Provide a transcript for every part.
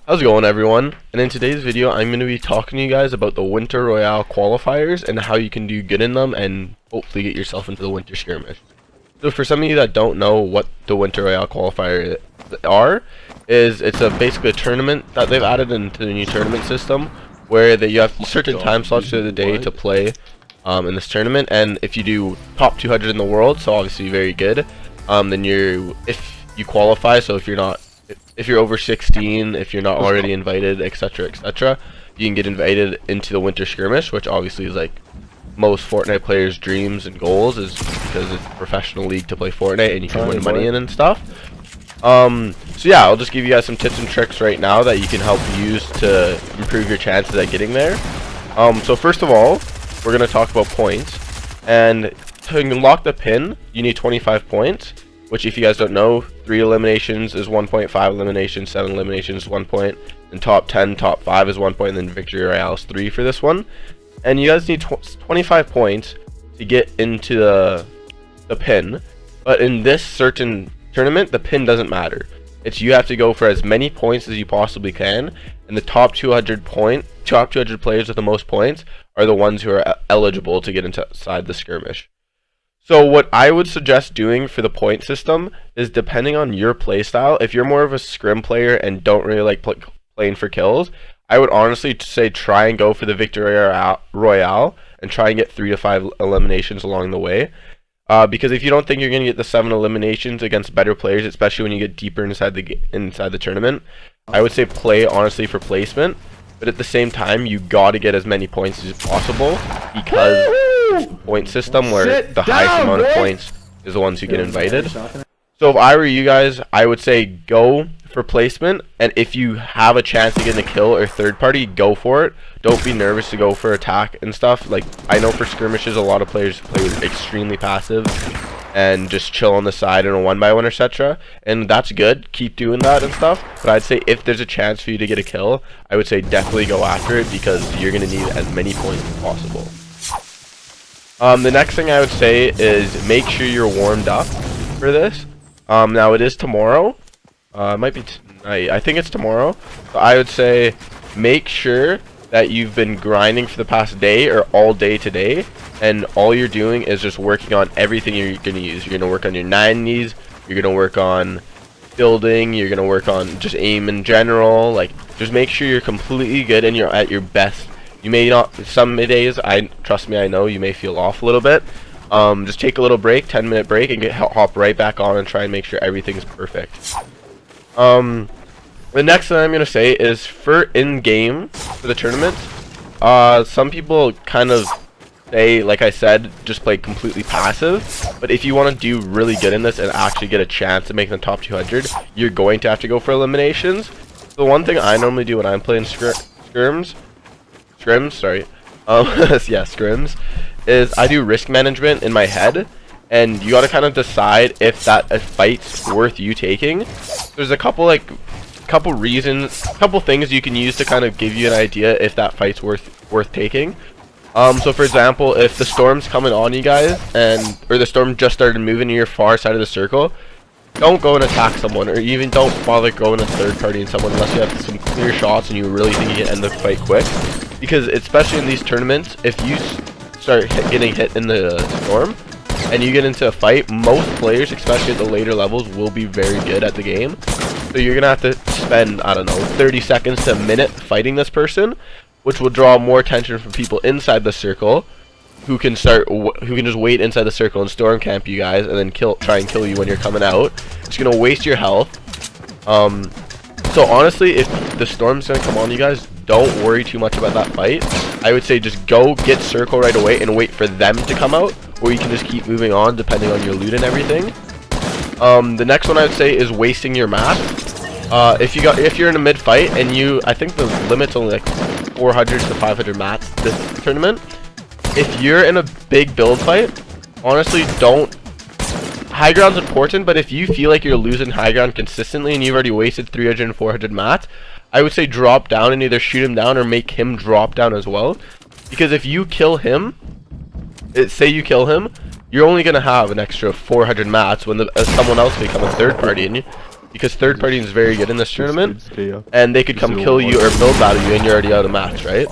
How's it going, everyone? And in today's video I'm going to be talking to you guys about the Winter Royale qualifiers and how you can do good in them and hopefully get yourself into the Winter Skirmish. So for some of you that don't know what the Winter Royale qualifiers are, it's basically a tournament that they've added into the new tournament system where you have certain time slots through the day to play in this tournament, and if you do top 200 in the world, so obviously very good, then if you qualify, so if you're over 16, if you're not already invited, etc, etc, you can get invited into the Winter Skirmish, which obviously is like most Fortnite players' dreams and goals, is because it's a professional league to play Fortnite and you can win money in and stuff. So yeah, I'll just give you guys some tips and tricks right now that you can help use to improve your chances at getting there. So first of all, we're going to talk about points, and to unlock the pin you need 25 points, which if you guys don't know, 3 eliminations is 1 point, 5 eliminations, 7 eliminations is 1 point, and top 10, top 5 is 1 point, and then Victory Royale is 3 for this one. And you guys need 25 points to get into the pin, but in this certain tournament, the pin doesn't matter. You have to go for as many points as you possibly can, and the top 200 players with the most points are the ones who are eligible to get inside the skirmish. So what I would suggest doing for the point system is, depending on your playstyle, if you're more of a scrim player and don't really like playing for kills, I would honestly say try and go for the Victory Royale and try and get 3 to 5 eliminations along the way. Because if you don't think you're going to get the 7 eliminations against better players, especially when you get deeper inside the tournament, I would say play honestly for placement. But at the same time, you got to get as many points as possible, because it's the point system where the highest amount of points is the ones who get invited. So if I were you guys, I would say go for placement, and if you have a chance to get in a kill or third party, go for it. Don't be nervous to go for attack and stuff. Like, I know for skirmishes a lot of players play extremely passive and just chill on the side in a 1x1 etc, and that's good, keep doing that and stuff, but I'd say if there's a chance for you to get a kill, I would say definitely go after it, because you're going to need as many points as possible. The next thing I would say is make sure you're warmed up for this. Now it is tomorrow, it might be tonight, I think it's tomorrow, so I would say make sure that you've been grinding for the past day or all day today, and all you're doing is just working on everything you're going to use. You're going to work on your 90s, you're going to work on building, you're going to work on just aim in general. Like, just make sure you're completely good and you're at your best. You may not, some days, trust me, I know you may feel off a little bit. Just take a little break, 10-minute break, and hop right back on and try and make sure everything's perfect. The next thing I'm going to say is, for in-game, for the tournament, some people kind of say, like I said, just play completely passive, but if you want to do really good in this and actually get a chance to make the top 200, you're going to have to go for eliminations. The one thing I normally do when I'm playing scrims, is I do risk management in my head, and you got to kind of decide if a fight's worth you taking. There's a couple things you can use to kind of give you an idea if that fight's worth taking. So for example, if the storm's coming on you guys, or the storm just started moving to your far side of the circle, don't go and attack someone, or even don't bother going a third party in someone unless you have some clear shots and you really think you can end the fight quick. Because especially in these tournaments, if you start getting hit in the storm and you get into a fight, most players, especially at the later levels, will be very good at the game. So you're gonna have to spend, I don't know, 30 seconds to a minute fighting this person, which will draw more attention from people inside the circle, who can just wait inside the circle and storm camp you guys, and then try and kill you when you're coming out. It's gonna waste your health. So honestly, if the storm's gonna come on you guys, don't worry too much about that fight. I would say just go get circle right away and wait for them to come out, or you can just keep moving on depending on your loot and everything. The next one I would say is wasting your map. If you're in a mid fight and I think the limit's only like 400 to 500 mats this tournament. If you're in a big build fight, honestly, high ground's important, but if you feel like you're losing high ground consistently and you've already wasted 300 and 400 mats, I would say drop down and either shoot him down or make him drop down as well. Because if you kill him, say you kill him, you're only going to have an extra 400 mats when someone else may come a third party in you. because third party is very good in this tournament, and they could come kill you or build battle you, and you're already out of mats, right?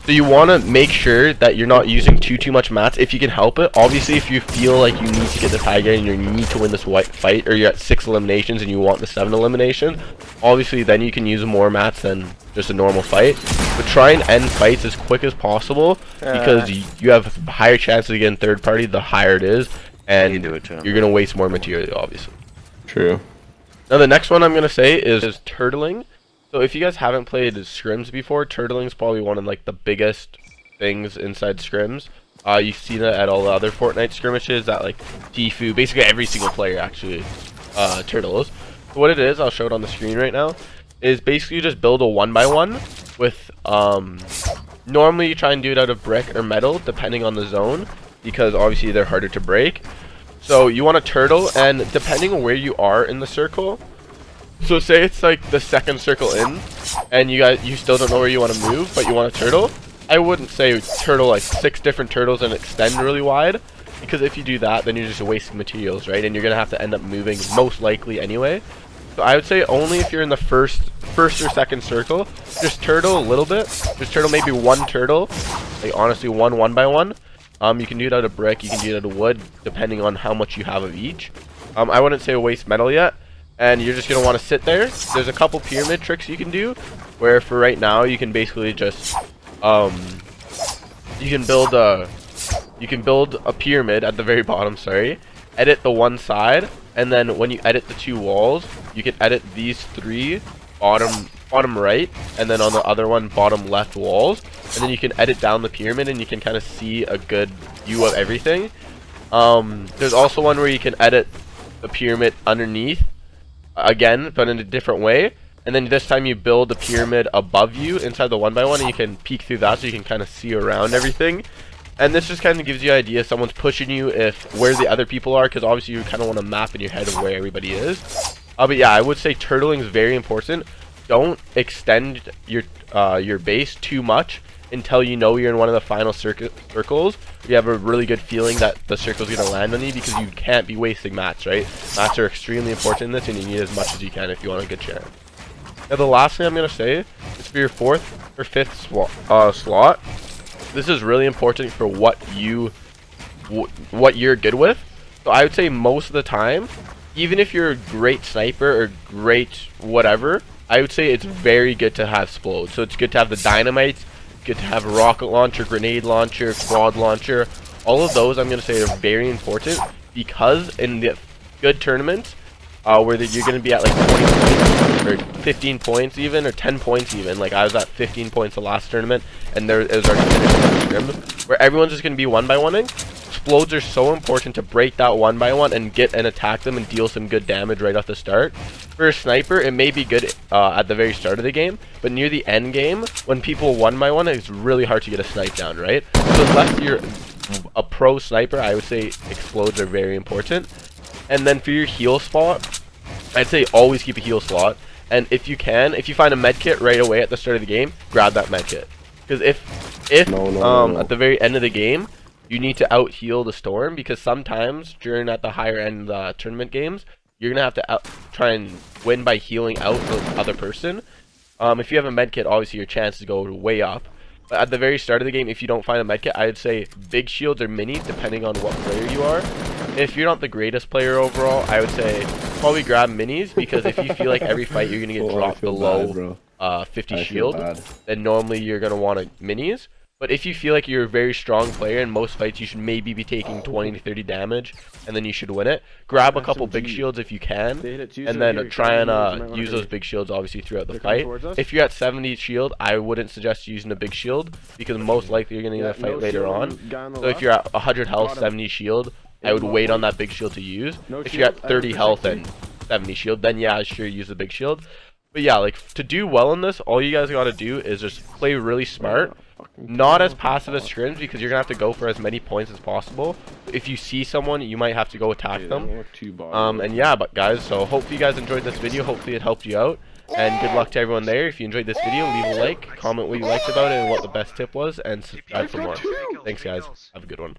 So you want to make sure that you're not using too much mats if you can help it. Obviously, if you feel like you need to get this high grade and you need to win this white fight, or you're at 6 eliminations and you want the 7 elimination, obviously then you can use more mats than just a normal fight. But try and end fights as quick as possible, because you have higher chances of getting third party the higher it is, and you're going to waste more material, obviously. True. Now the next one I'm going to say is turtling. So if you guys haven't played scrims before, turtling is probably one of like the biggest things inside scrims. You've seen it at all the other Fortnite skirmishes that like Tfue, basically every single player actually turtles. So what it is, I'll show it on the screen right now, is basically you just build a 1x1 with normally you try and do it out of brick or metal depending on the zone, because obviously they're harder to break. So you want to turtle, and depending on where you are in the circle, so say it's like the second circle in, and you still don't know where you want to move, but you want to turtle. I wouldn't say turtle like 6 different turtles and extend really wide, because if you do that, then you're just wasting materials, right? And you're gonna have to end up moving most likely anyway. So I would say only if you're in the first or second circle, just turtle a little bit. Just turtle maybe 1 turtle, like honestly 1x1. You can do it out of brick, you can do it out of wood, depending on how much you have of each. I wouldn't say waste metal yet. And you're just going to want to sit there. There's a couple pyramid tricks you can do, where for right now you can basically just you can build a pyramid at the very bottom, edit the one side, and then when you edit the 2 walls, you can edit these 3 bottom right, and then on the other one bottom left walls, and then you can edit down the pyramid and you can kind of see a good view of everything. There's also one where you can edit the pyramid underneath again, but in a different way, and then this time you build the pyramid above you inside the 1x1, and you can peek through that so you can kind of see around everything. And this just kind of gives you an idea if someone's pushing you, where the other people are, because obviously you kind of want to map in your head of where everybody is. But yeah, I would say turtling is very important. Don't extend your base too much until you know you're in one of the final circles. You have a really good feeling that the circle's going to land on you, because you can't be wasting mats, right? Mats are extremely important in this, and you need as much as you can if you want a good chance. Now the last thing I'm going to say is for your 4th or 5th slot. This is really important for what you're good with. So I would say most of the time, even if you're a great sniper or great whatever, I would say it's very good to have explode. So it's good to have the dynamites, good to have a rocket launcher, grenade launcher, quad launcher. All of those I'm going to say are very important, because in the good tournaments where you're going to be at like 20 points or 15 points even, or 10 points even, like I was at 15 points the last tournament, and there is our scrims where everyone's just going to be 1x1ing. Explodes are so important to break that 1x1 and get and attack them and deal some good damage right off the start. For a sniper, it may be good at the very start of the game, but near the end game, when people 1x1, it's really hard to get a snipe down, right? So unless you're a pro sniper, I would say explodes are very important. And then for your heal spot, I'd say always keep a heal slot. And if you find a med kit right away at the start of the game, grab that med kit. Because if at the very end of the game, you need to out heal the storm, because sometimes during at the higher end tournament games, you're gonna have to try and win by healing out the other person. If you have a med kit, obviously your chances go way up. But at the very start of the game, if you don't find a med kit, I'd say big shields or minis, depending on what player you are. If you're not the greatest player overall, I would say probably grab minis, because if you feel like every fight you're gonna get dropped below 50 shield, then normally you're gonna want minis. But if you feel like you're a very strong player, in most fights you should maybe be taking 20 to 30 damage, and then you should win it. Grab a couple big shields if you can, and then try and use those big shields obviously throughout the fight. If you're at 70 shield, I wouldn't suggest using a big shield, because most likely you're going to need a fight later on. So if you're at 100 health, 70 shield, I would wait on that big shield to use. If you're at 30 health and 70 shield, then yeah, sure, use the big shield. But yeah, like, to do well in this, all you guys gotta do is just play really smart. Not as passive as scrims, because you're gonna have to go for as many points as possible. If you see someone, you might have to go attack them. And yeah, but guys, so hopefully you guys enjoyed this video. Hopefully it helped you out. And good luck to everyone there. If you enjoyed this video, leave a like, comment what you liked about it and what the best tip was, and subscribe for more. Thanks guys. Have a good one.